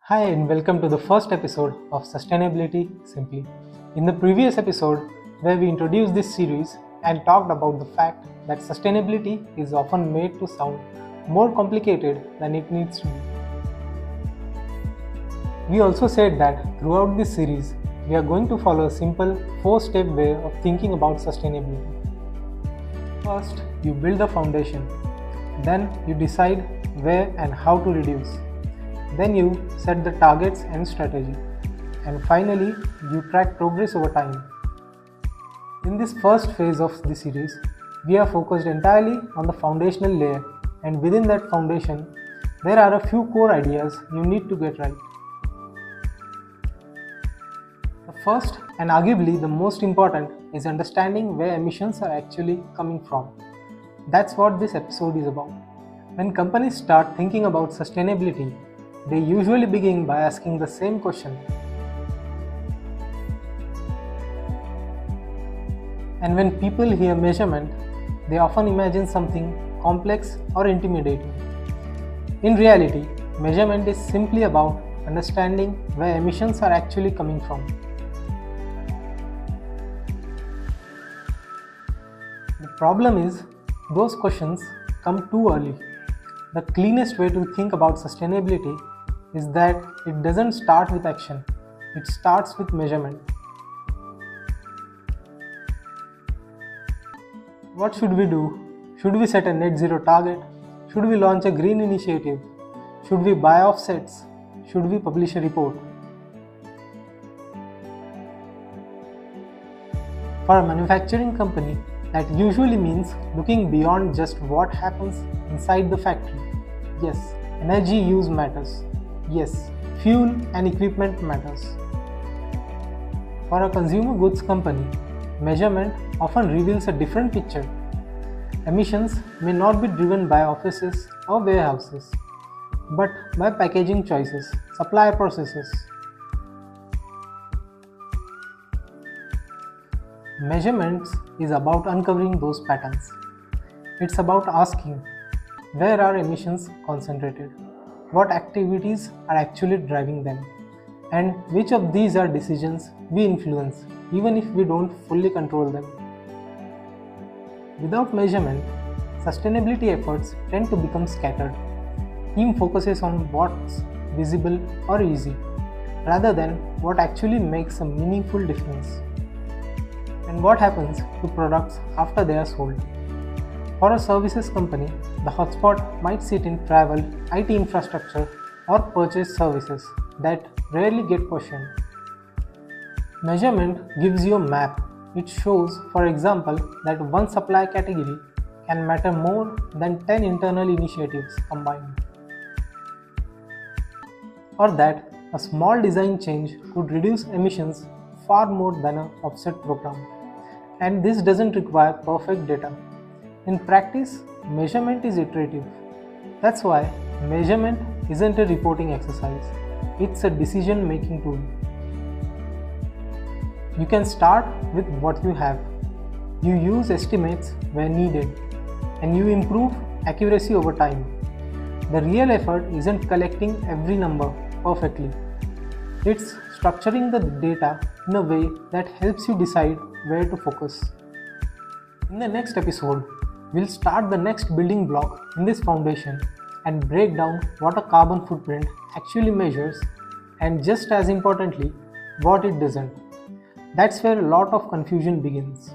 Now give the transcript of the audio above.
Hi and welcome to the first episode of Sustainability Simply. In the previous episode, where we introduced this series and talked about the fact that sustainability is often made to sound more complicated than it needs to be. We also said that throughout this series, we are going to follow a simple 4-step way of thinking about sustainability. First, you build the foundation. Then you decide where and how to reduce. Then you set the targets and strategy. And finally, you track progress over time. In this first phase of the series, we are focused entirely on the foundational layer, and within that foundation, there are a few core ideas you need to get right. The first and arguably the most important is understanding where emissions are actually coming from. That's what this episode is about. When companies start thinking about sustainability, they usually begin by asking the same question. And when people hear measurement, they often imagine something complex or intimidating. In reality, measurement is simply about understanding where emissions are actually coming from. The problem is, those questions come too early. The cleanest way to think about sustainability is that it doesn't start with action, it starts with measurement. What should we do? Should we set a net zero target? Should we launch a green initiative? Should we buy offsets? Should we publish a report? For a manufacturing company, that usually means looking beyond just what happens inside the factory. Yes, energy use matters. Yes, fuel and equipment matters. For a consumer goods company, measurement often reveals a different picture. Emissions may not be driven by offices or warehouses, but by packaging choices, supply processes. Measurements is about uncovering those patterns. It's about asking, where are emissions concentrated? What activities are actually driving them? And which of these are decisions we influence, even if we don't fully control them? Without measurement, sustainability efforts tend to become scattered. Team focuses on what's visible or easy, rather than what actually makes a meaningful difference. And what happens to products after they are sold? For a services company, the hotspot might sit in travel, IT infrastructure, or purchase services that rarely get questioned. Measurement gives you a map. It shows, for example, that one supply category can matter more than 10 internal initiatives combined. Or that a small design change could reduce emissions far more than an offset program. And this doesn't require perfect data. In practice, measurement is iterative. That's why measurement isn't a reporting exercise, it's a decision-making tool. You can start with what you have. You use estimates where needed, and you improve accuracy over time. The real effort isn't collecting every number perfectly. It's structuring the data in a way that helps you decide where to focus. In the next episode, we'll start the next building block in this foundation and break down what a carbon footprint actually measures and, just as importantly, what it doesn't. That's where a lot of confusion begins.